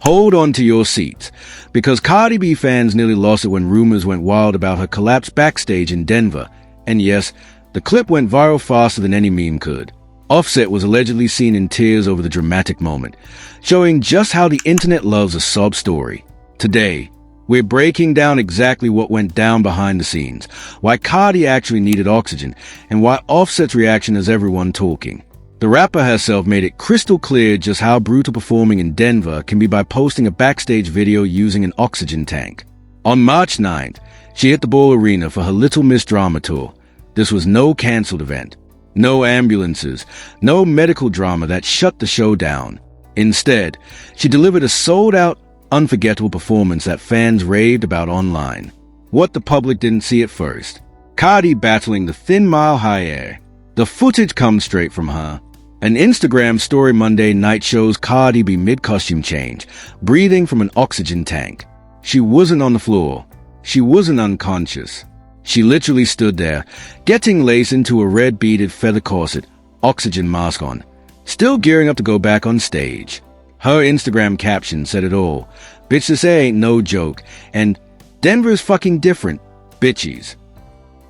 Hold on to your seats, because Cardi B fans nearly lost it when rumors went wild about her collapse backstage in Denver. And yes, the clip went viral faster than any meme could. Offset was allegedly seen in tears over the dramatic moment, showing just how the internet loves a sob story. Today, we're breaking down exactly what went down behind the scenes, why Cardi actually needed oxygen, and why Offset's reaction has everyone talking. The rapper herself made it crystal clear just how brutal performing in Denver can be by posting a backstage video using an oxygen tank. On March 9th, she hit the Ball Arena for her Little Miss Drama tour. This was no cancelled event, no ambulances, no medical drama that shut the show down. Instead, she delivered a sold-out, unforgettable performance that fans raved about online. What the public didn't see at first: Cardi battling the thin mile-high air. The footage comes straight from her. An Instagram story Monday night shows Cardi B mid-costume change, breathing from an oxygen tank. She wasn't on the floor. She wasn't unconscious. She literally stood there, getting laced into a red beaded feather corset, oxygen mask on, still gearing up to go back on stage. Her Instagram caption said it all. "Bitch, this ain't no joke," and "Denver's fucking different, bitchies."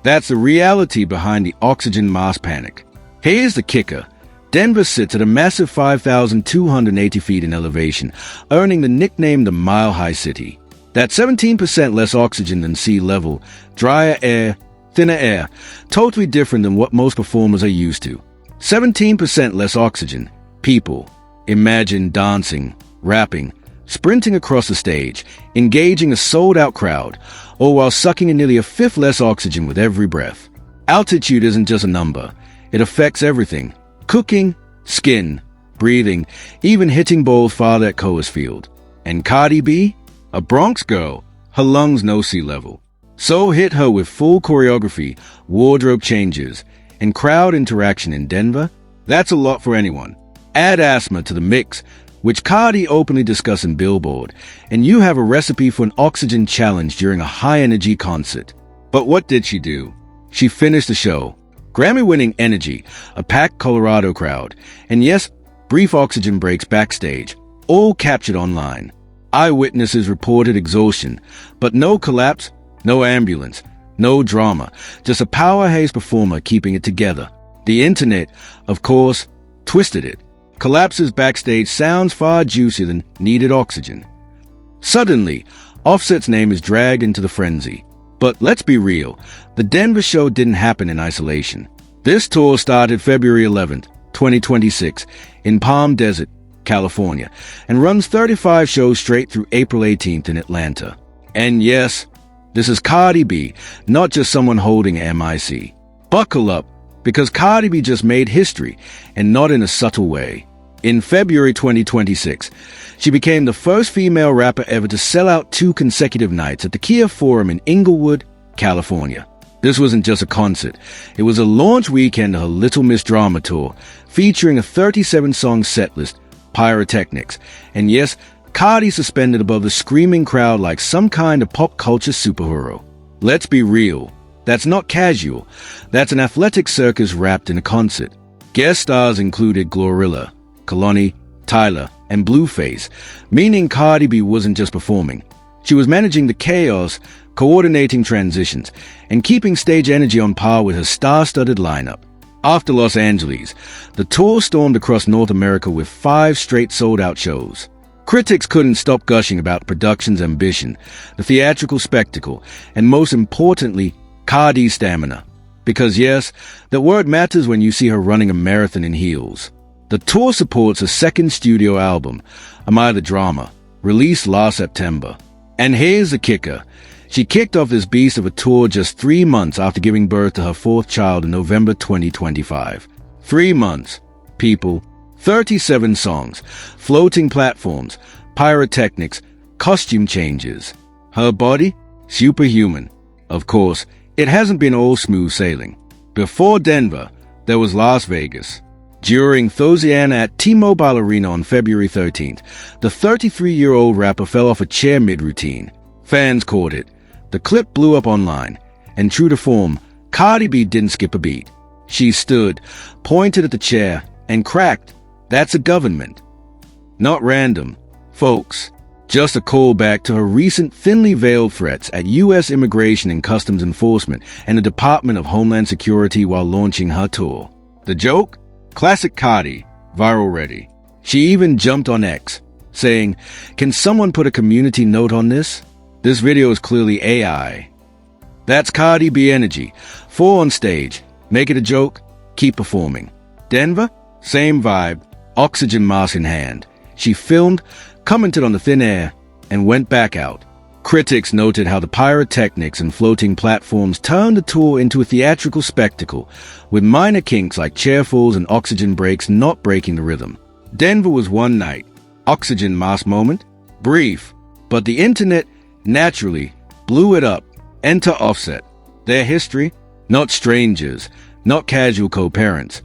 That's the reality behind the oxygen mask panic. Here's the kicker. Denver sits at a massive 5,280 feet in elevation, earning the nickname the Mile High City. That's 17% less oxygen than sea level, drier air, thinner air, totally different than what most performers are used to. 17% less oxygen. People, imagine dancing, rapping, sprinting across the stage, engaging a sold-out crowd, all while sucking in nearly a fifth less oxygen with every breath. Altitude isn't just a number. It affects everything. Cooking, skin, breathing, even hitting balls farther at Coors Field. And Cardi B? A Bronx girl, her lungs no sea level. So hit her with full choreography, wardrobe changes, and crowd interaction in Denver? That's a lot for anyone. Add asthma to the mix, which Cardi openly discussed in Billboard, and you have a recipe for an oxygen challenge during a high-energy concert. But what did she do? She finished the show. Grammy-winning energy, a packed Colorado crowd, and yes, brief oxygen breaks backstage, all captured online. Eyewitnesses reported exhaustion, but no collapse, no ambulance, no drama, just a power-hazed performer keeping it together. The internet, of course, twisted it. Collapses backstage sounds far juicier than needed oxygen. Suddenly, Offset's name is dragged into the frenzy. But let's be real, the Denver show didn't happen in isolation. This tour started February 11th, 2026, in Palm Desert, California, and runs 35 shows straight through April 18th in Atlanta. And yes, this is Cardi B, not just someone holding MIC. Buckle up, because Cardi B just made history, and not in a subtle way. In February 2026, she became the first female rapper ever to sell out 2 consecutive nights at the Kia Forum in Inglewood, California. This wasn't just a concert. It was a launch weekend of her Little Miss Drama tour, featuring a 37-song setlist, pyrotechnics, and yes, Cardi suspended above the screaming crowd like some kind of pop culture superhero. Let's be real. That's not casual. That's an athletic circus wrapped in a concert. Guest stars included Glorilla, Kalani, Tyler, and Blueface, meaning Cardi B wasn't just performing. She was managing the chaos, coordinating transitions, and keeping stage energy on par with her star-studded lineup. After Los Angeles, the tour stormed across North America with 5 straight sold-out shows. Critics couldn't stop gushing about the production's ambition, the theatrical spectacle, and most importantly, Cardi's stamina. Because yes, the word matters when you see her running a marathon in heels. The tour supports a second studio album, Am I the Drama, released last September. And here's the kicker. She kicked off this beast of a tour just 3 months after giving birth to her 4th child in November 2025. 3 months. People. 37 songs. Floating platforms. Pyrotechnics. Costume changes. Her body? Superhuman. Of course, it hasn't been all smooth sailing. Before Denver, there was Las Vegas. During Thosiana at T-Mobile Arena on February 13th, the 33-year-old rapper fell off a chair mid-routine. Fans caught it. The clip blew up online. And true to form, Cardi B didn't skip a beat. She stood, pointed at the chair, and cracked. That's a government. Not random. Folks, Just a callback to her recent thinly veiled threats at U.S. Immigration and Customs Enforcement and the Department of Homeland Security while launching her tour. The joke? Classic Cardi, viral ready. She even jumped on X, saying, "Can someone put a community note on this? This video is clearly AI." That's Cardi B energy. 4 on stage. Make it a joke, keep performing. Denver? Same vibe, oxygen mask in hand. She filmed, commented on the thin air, and went back out. Critics noted how the pyrotechnics and floating platforms turned the tour into a theatrical spectacle, with minor kinks like chair falls and oxygen breaks not breaking the rhythm. Denver was one night. Oxygen mask moment? Brief. But the internet, naturally, blew it up. Enter Offset. Their history? Not strangers, not casual co-parents.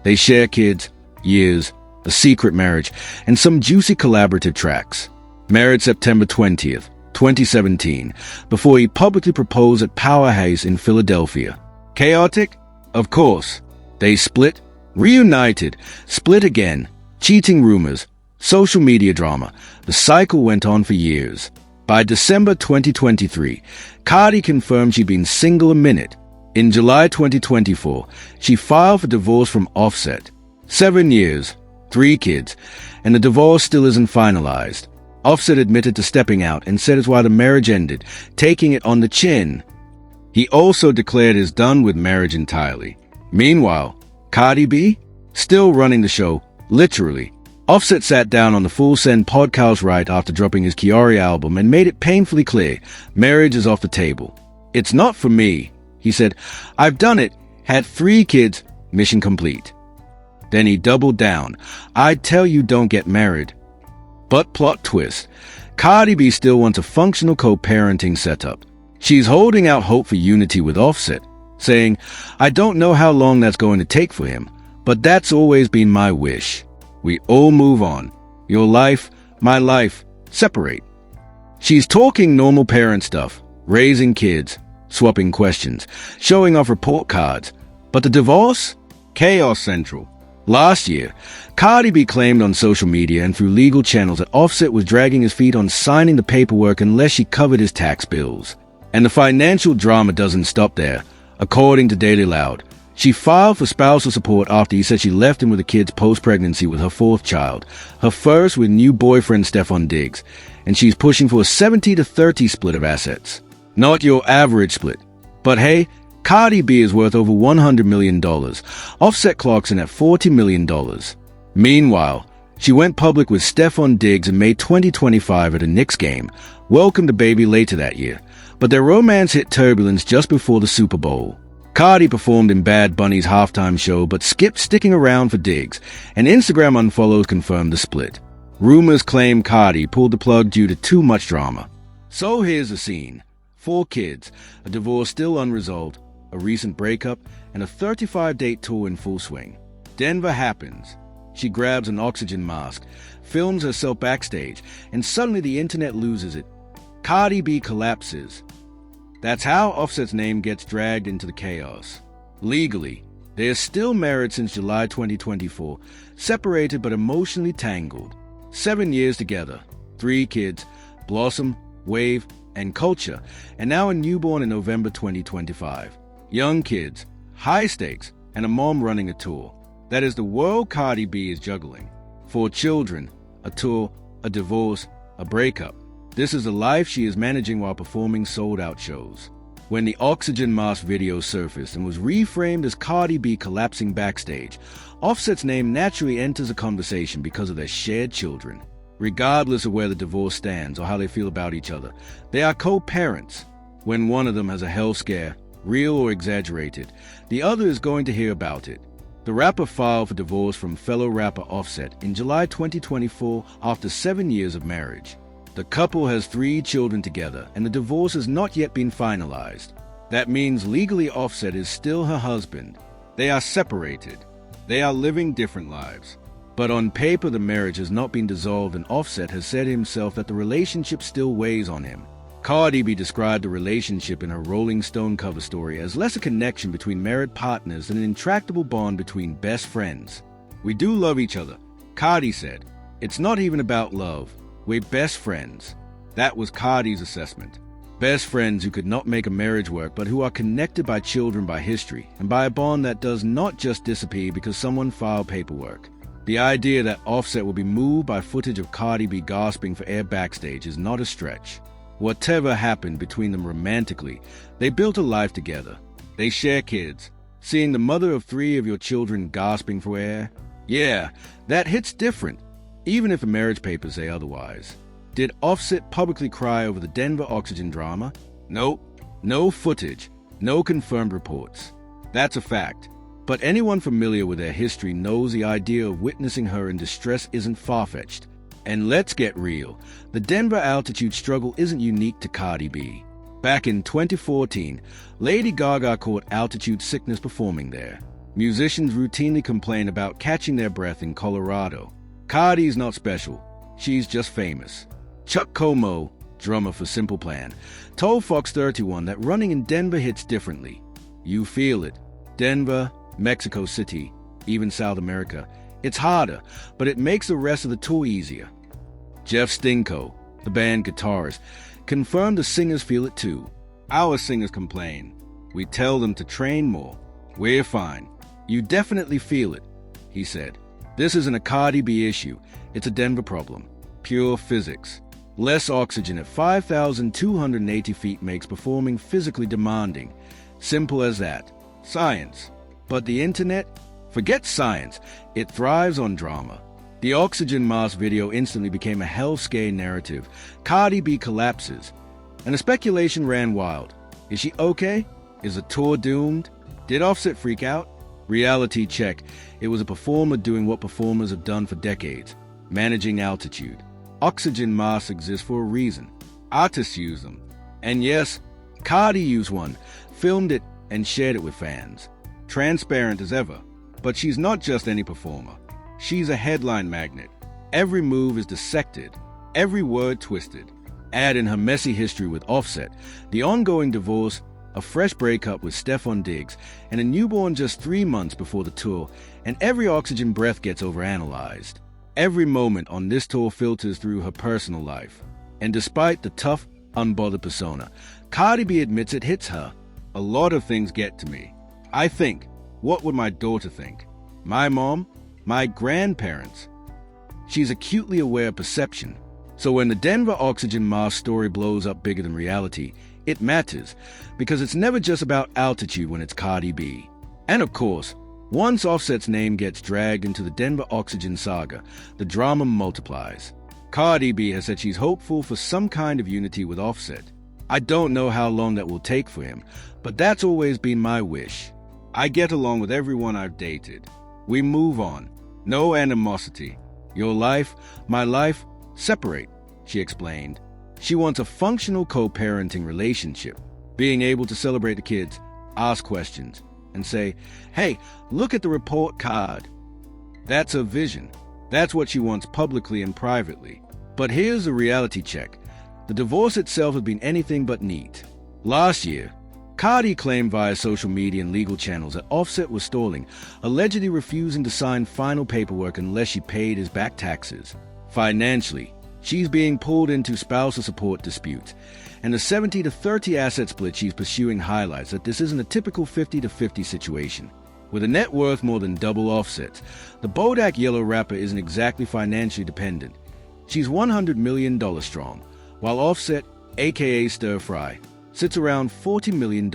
They share kids, years, a secret marriage, and some juicy collaborative tracks. Married September 20th, 2017, before he publicly proposed at Powerhouse in Philadelphia. Chaotic? Of course. They split, reunited, split again, cheating rumors, social media drama. The cycle went on for years. By December 2023, Cardi confirmed she'd been single a minute. In July 2024, she filed for divorce from Offset. 7 years, 3 kids, and the divorce still isn't finalized. Offset admitted to stepping out and said it's why the marriage ended, taking it on the chin. He also declared he's done with marriage entirely. Meanwhile, Cardi B? Still running the show, literally. Offset sat down on the Full Send podcast right after dropping his Kiari album and made it painfully clear, marriage is off the table. "It's not for me," he said. "I've done it, had 3 kids, mission complete." Then he doubled down. "I'd tell you don't get married." But plot twist, Cardi B still wants a functional co-parenting setup. She's holding out hope for unity with Offset, saying, "I don't know how long that's going to take for him, but that's always been my wish. We all move on. Your life, my life, separate." She's talking normal parent stuff, raising kids, swapping questions, showing off report cards. But the divorce? Chaos central. Last year, Cardi B claimed on social media and through legal channels that Offset was dragging his feet on signing the paperwork unless she covered his tax bills. And the financial drama doesn't stop there. According to Daily Loud, she filed for spousal support after he said she left him with the kids post-pregnancy with her 4th child, her first with new boyfriend Stefan Diggs, and she's pushing for a 70-30 split of assets. Not your average split. But hey, Cardi B is worth over $100 million. Offset clocks in at $40 million. Meanwhile, she went public with Stefan Diggs in May 2025 at a Knicks game, welcomed a baby later that year, but their romance hit turbulence just before the Super Bowl. Cardi performed in Bad Bunny's halftime show but skipped sticking around for Diggs, and Instagram unfollows confirmed the split. Rumors claim Cardi pulled the plug due to too much drama. So here's the scene. 4 kids, a divorce still unresolved, a recent breakup, and a 35-date tour in full swing. Denver happens. She grabs an oxygen mask, films herself backstage, and suddenly the internet loses it. Cardi B collapses. That's how Offset's name gets dragged into the chaos. Legally, they are still married since July 2024, separated but emotionally tangled. 7 years together, 3 kids, Blossom, Wave, and Culture, and now a newborn in November 2025. Young kids, high stakes, and a mom running a tour. That is the world Cardi B is juggling. 4 children, a tour, a divorce, a breakup. This is the life she is managing while performing sold-out shows. When the oxygen mask video surfaced and was reframed as Cardi B collapsing backstage, Offset's name naturally enters the conversation because of their shared children. Regardless of where the divorce stands or how they feel about each other, they are co-parents. When one of them has a health scare, real or exaggerated, the other is going to hear about it. The rapper filed for divorce from fellow rapper Offset in July 2024 after 7 years of marriage. The couple has 3 children together, and the divorce has not yet been finalized. That means legally Offset is still her husband. They are separated. They are living different lives. But on paper, the marriage has not been dissolved, and Offset has said himself that the relationship still weighs on him. Cardi B described the relationship in her Rolling Stone cover story as less a connection between married partners than an intractable bond between best friends. "We do love each other," Cardi said. "It's not even about love. We're best friends." That was Cardi's assessment. Best friends who could not make a marriage work, but who are connected by children, by history, and by a bond that does not just disappear because someone filed paperwork. The idea that Offset will be moved by footage of Cardi B gasping for air backstage is not a stretch. Whatever happened between them romantically, they built a life together. They share kids. Seeing the mother of 3 of your children gasping for air? Yeah, that hits different, even if the marriage papers say otherwise. Did Offset publicly cry over the Denver oxygen drama? Nope. No footage. No confirmed reports. That's a fact. But anyone familiar with their history knows the idea of witnessing her in distress isn't far-fetched. And let's get real. The Denver altitude struggle isn't unique to Cardi B. Back in 2014, Lady Gaga caught altitude sickness performing there. Musicians routinely complain about catching their breath in Colorado. Cardi's not special. She's just famous. Chuck Como, drummer for Simple Plan, told Fox 31 that running in Denver hits differently. You feel it. Denver, Mexico City, even South America. It's harder, but it makes the rest of the tour easier. Jeff Stinko, the band guitarist, confirmed the singers feel it too. Our singers complain. We tell them to train more. We're fine. You definitely feel it, he said. This isn't a Cardi B issue. It's a Denver problem. Pure physics. Less oxygen at 5,280 feet makes performing physically demanding. Simple as that. Science. But the internet? Forget science. It thrives on drama. The oxygen mask video instantly became a hell-scare narrative. Cardi B collapses. And the speculation ran wild. Is she okay? Is the tour doomed? Did Offset freak out? Reality check. It was a performer doing what performers have done for decades. Managing altitude. Oxygen masks exist for a reason. Artists use them. And yes, Cardi used one, filmed it, and shared it with fans. Transparent as ever. But she's not just any performer. She's a headline magnet. Every move is dissected. Every word twisted. Add in her messy history with Offset, the ongoing divorce, a fresh breakup with Stefon Diggs, and a newborn just 3 months before the tour, and every oxygen breath gets overanalyzed. Every moment on this tour filters through her personal life. And despite the tough, unbothered persona, Cardi B admits it hits her. A lot of things get to me. I think, what would my daughter think? My mom? My grandparents? She's acutely aware of perception. So when the Denver oxygen mask story blows up bigger than reality, it matters, because it's never just about altitude when it's Cardi B. And of course, once Offset's name gets dragged into the Denver oxygen saga, the drama multiplies. Cardi B has said she's hopeful for some kind of unity with Offset. I don't know how long that will take for him, but that's always been my wish. I get along with everyone I've dated. We move on. No animosity. Your life, my life, separate, she explained. She wants a functional co-parenting relationship, being able to celebrate the kids, ask questions, and say, hey, look at the report card. That's her vision. That's what she wants publicly and privately. But here's the reality check. The divorce itself has been anything but neat. Last year, Cardi claimed via social media and legal channels that Offset was stalling, allegedly refusing to sign final paperwork unless she paid his back taxes. Financially, she's being pulled into spousal support disputes, and the 70-30 asset split she's pursuing highlights that this isn't a typical 50-50 situation. With a net worth more than double Offset's, the Bodak Yellow rapper isn't exactly financially dependent. She's $100 million strong, while Offset, aka Stir Fry, sits around $40 million.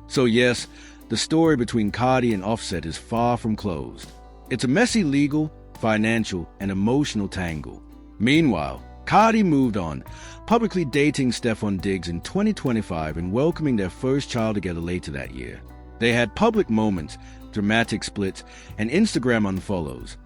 So yes, the story between Cardi and Offset is far from closed. It's a messy legal, financial, and emotional tangle. Meanwhile, Cardi moved on, publicly dating Stefon Diggs in 2025 and welcoming their first child together later that year. They had public moments, dramatic splits, and Instagram unfollows,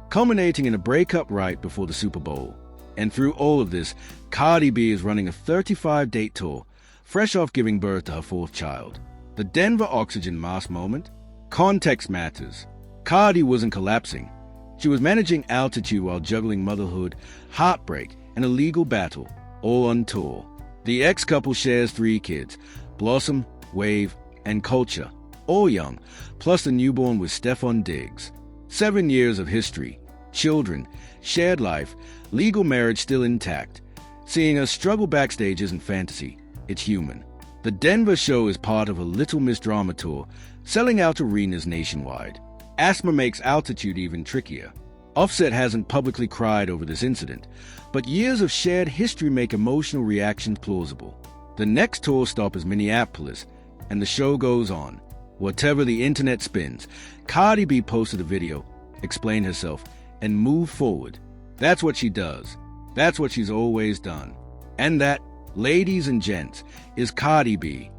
culminating in a breakup right before the Super Bowl. And through all of this, Cardi B is running a 35-date tour, fresh off giving birth to her 4th child. The Denver oxygen mask moment? Context matters. Cardi wasn't collapsing. She was managing altitude while juggling motherhood, heartbreak, and a legal battle, all on tour. The ex-couple shares 3 kids, Blossom, Wave, and Culture, all young, plus the newborn with Stefon Diggs. 7 years of history, children, shared life, legal marriage still intact. Seeing us struggle backstage isn't fantasy, it's human. The Denver show is part of a Little Miss drama tour, selling out arenas nationwide. Asthma makes altitude even trickier. Offset hasn't publicly cried over this incident, but years of shared history make emotional reactions plausible. The next tour stop is Minneapolis, and the show goes on. Whatever the internet spins, Cardi B posted a video, explained herself, and moved forward. That's what she does. That's what she's always done. And that, ladies and gents, is Cardi B.